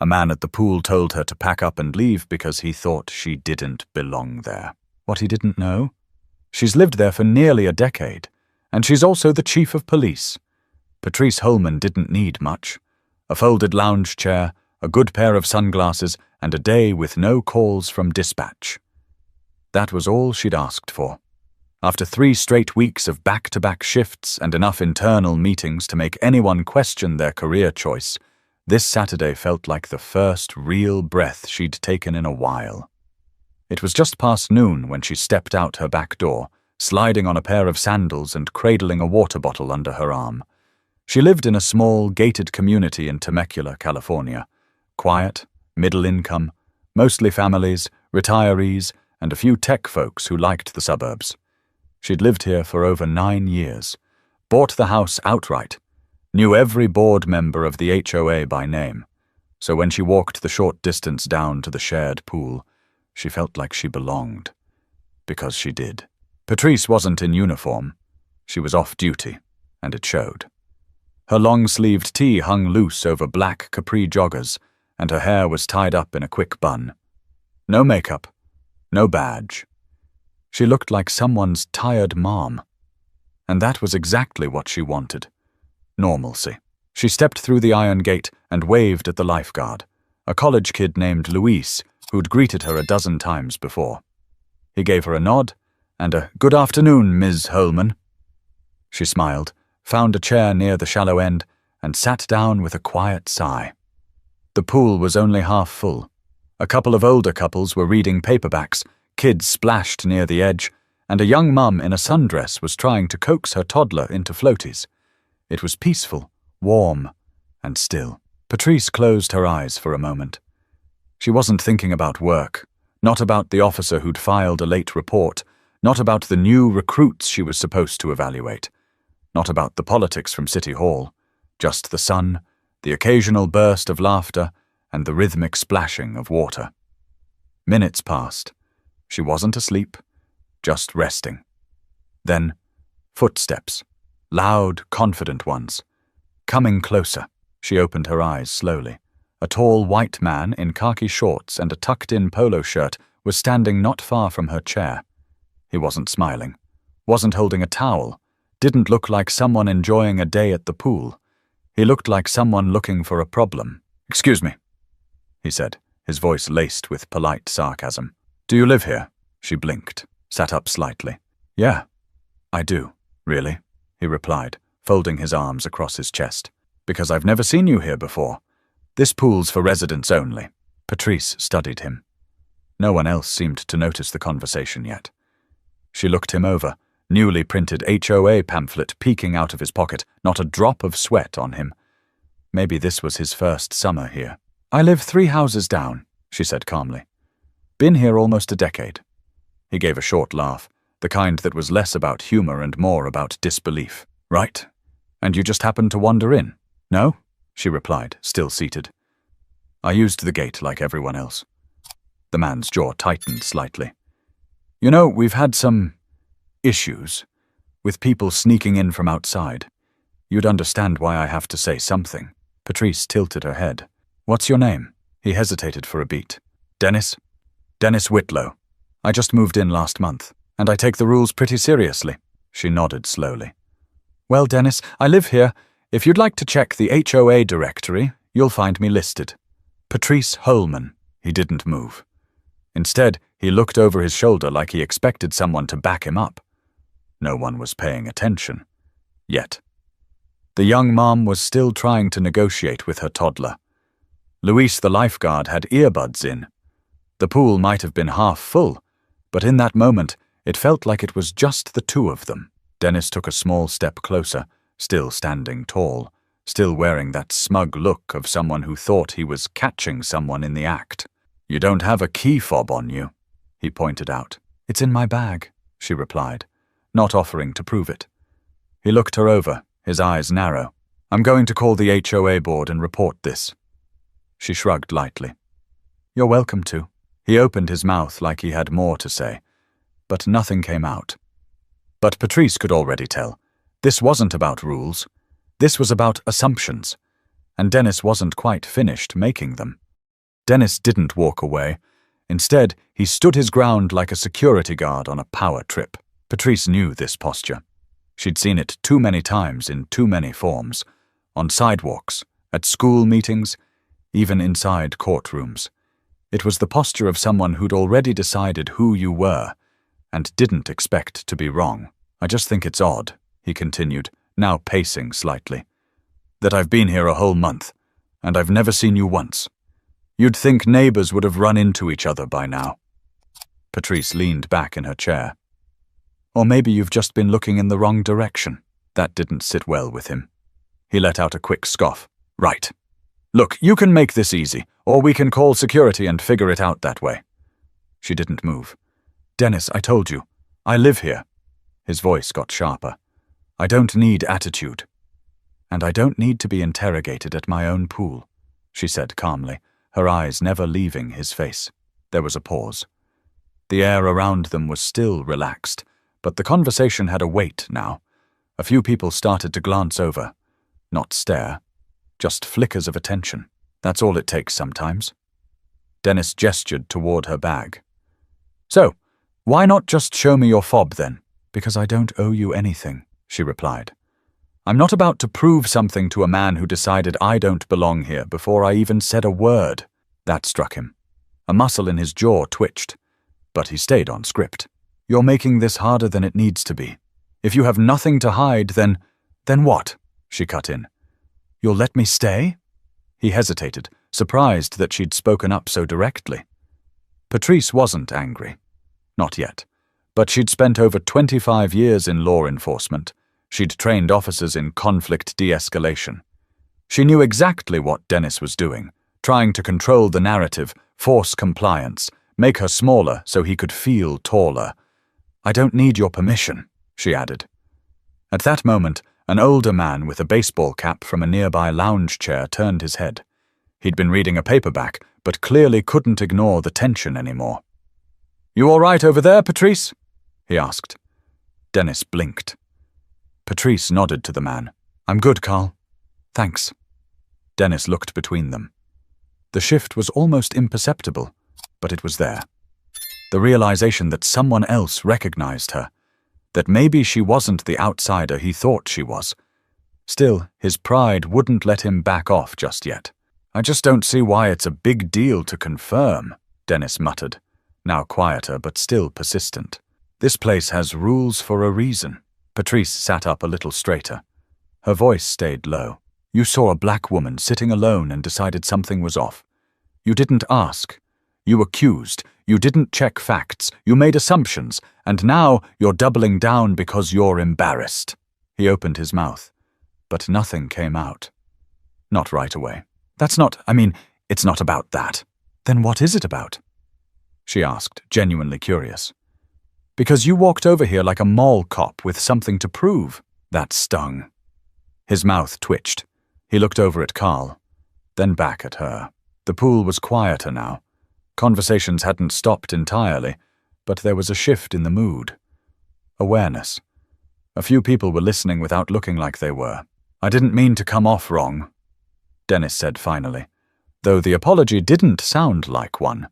A man at the pool told her to pack up and leave because he thought she didn't belong there. What he didn't know? She's lived there for nearly a decade, and she's also the chief of police. Patrice Holman didn't need much. A folded lounge chair, a good pair of sunglasses, and a day with no calls from dispatch. That was all she'd asked for. After 3 straight weeks of back-to-back shifts and enough internal meetings to make anyone question their career choice, this Saturday felt like the first real breath she'd taken in a while. It was just past noon when she stepped out her back door, sliding on a pair of sandals and cradling a water bottle under her arm. She lived in a small, gated community in Temecula, California. Quiet, middle income, mostly families, retirees, and a few tech folks who liked the suburbs. She'd lived here for over 9 years, bought the house outright, knew every board member of the HOA by name, so when she walked the short distance down to the shared pool, she felt like she belonged. Because she did. Patrice wasn't in uniform. She was off duty, and it showed. Her long-sleeved tee hung loose over black capri joggers, and her hair was tied up in a quick bun. No makeup, no badge. She looked like someone's tired mom. And that was exactly what she wanted. Normalcy. She stepped through the iron gate and waved at the lifeguard, a college kid named Luis, who'd greeted her a dozen times before. He gave her a nod and a "Good afternoon, Ms. Holman." She smiled, found a chair near the shallow end, and sat down with a quiet sigh. The pool was only half full. A couple of older couples were reading paperbacks, kids splashed near the edge, and a young mum in a sundress was trying to coax her toddler into floaties. It was peaceful, warm, and still. Patrice closed her eyes for a moment. She wasn't thinking about work, not about the officer who'd filed a late report, not about the new recruits she was supposed to evaluate, not about the politics from City Hall, just the sun, the occasional burst of laughter, and the rhythmic splashing of water. Minutes passed. She wasn't asleep, just resting. Then, footsteps, loud, confident ones. Coming closer, she opened her eyes slowly. A tall white man in khaki shorts and a tucked-in polo shirt was standing not far from her chair. He wasn't smiling, wasn't holding a towel, didn't look like someone enjoying a day at the pool. He looked like someone looking for a problem. "Excuse me," he said, his voice laced with polite sarcasm. "Do you live here?" She blinked, sat up slightly. "Yeah, I do, really," he replied, folding his arms across his chest. "Because I've never seen you here before. This pool's for residents only." Patrice studied him. No one else seemed to notice the conversation yet. She looked him over, newly printed HOA pamphlet peeking out of his pocket, not a drop of sweat on him. Maybe this was his first summer here. "I live 3 houses down," she said calmly. "Been here almost a decade." He gave a short laugh, the kind that was less about humor and more about disbelief. "Right. And you just happened to wander in?" "No," she replied, still seated. "I used the gate like everyone else." The man's jaw tightened slightly. "You know, we've had some issues with people sneaking in from outside. You'd understand why I have to say something." Patrice tilted her head. "What's your name?" He hesitated for a beat. "Dennis. Dennis Whitlow. I just moved in last month, and I take the rules pretty seriously." She nodded slowly. "Well, Dennis, I live here. If you'd like to check the HOA directory, you'll find me listed. Patrice Holman." He didn't move. Instead, he looked over his shoulder like he expected someone to back him up. No one was paying attention. Yet. The young mom was still trying to negotiate with her toddler. Luis the lifeguard had earbuds in. The pool might have been half full, but in that moment, it felt like it was just the two of them. Dennis took a small step closer, still standing tall, still wearing that smug look of someone who thought he was catching someone in the act. "You don't have a key fob on you," he pointed out. "It's in my bag," she replied, not offering to prove it. He looked her over, his eyes narrow. "I'm going to call the HOA board and report this." She shrugged lightly. "You're welcome to." He opened his mouth like he had more to say, but nothing came out. But Patrice could already tell. This wasn't about rules. This was about assumptions, and Dennis wasn't quite finished making them. Dennis didn't walk away. Instead, he stood his ground like a security guard on a power trip. Patrice knew this posture. She'd seen it too many times in too many forms. On sidewalks, at school meetings, even inside courtrooms. It was the posture of someone who'd already decided who you were, and didn't expect to be wrong. I just think it's odd, he continued, now pacing slightly, that I've been here a whole month, and I've never seen you once. You'd think neighbors would have run into each other by now. Patrice leaned back in her chair. Or maybe you've just been looking in the wrong direction. That didn't sit well with him. He let out a quick scoff. Right. Look, you can make this easy, or we can call security and figure it out that way. She didn't move. Dennis, I told you. I live here. His voice got sharper. I don't need attitude. And I don't need to be interrogated at my own pool, she said calmly, her eyes never leaving his face. There was a pause. The air around them was still relaxed, but the conversation had a weight now. A few people started to glance over, not stare, just flickers of attention. That's all it takes sometimes. Dennis gestured toward her bag. So, why not just show me your fob then? Because I don't owe you anything, she replied. I'm not about to prove something to a man who decided I don't belong here before I even said a word. That struck him. A muscle in his jaw twitched, but he stayed on script. You're making this harder than it needs to be. If you have nothing to hide, then what? She cut in. You'll let me stay? He hesitated, surprised that she'd spoken up so directly. Patrice wasn't angry. Not yet. But she'd spent over 25 years in law enforcement. She'd trained officers in conflict de-escalation. She knew exactly what Dennis was doing, trying to control the narrative, force compliance, make her smaller so he could feel taller. I don't need your permission, she added. At that moment, an older man with a baseball cap from a nearby lounge chair turned his head. He'd been reading a paperback, but clearly couldn't ignore the tension anymore. You all right over there, Patrice? He asked. Dennis blinked. Patrice nodded to the man. I'm good, Carl. Thanks. Dennis looked between them. The shift was almost imperceptible, but it was there. The realization that someone else recognized her, that maybe she wasn't the outsider he thought she was. Still, his pride wouldn't let him back off just yet. I just don't see why it's a big deal to confirm, Dennis muttered, now quieter but still persistent. This place has rules for a reason. Patrice sat up a little straighter. Her voice stayed low. You saw a black woman sitting alone and decided something was off. You didn't ask. You accused. You didn't check facts. You made assumptions. And now you're doubling down because you're embarrassed. He opened his mouth, but nothing came out. Not right away. It's not about that. Then what is it about? She asked, genuinely curious. Because you walked over here like a mall cop with something to prove. That stung. His mouth twitched. He looked over at Carl, then back at her. The pool was quieter now. Conversations hadn't stopped entirely, but there was a shift in the mood. Awareness. A few people were listening without looking like they were. I didn't mean to come off wrong, Dennis said finally, though the apology didn't sound like one.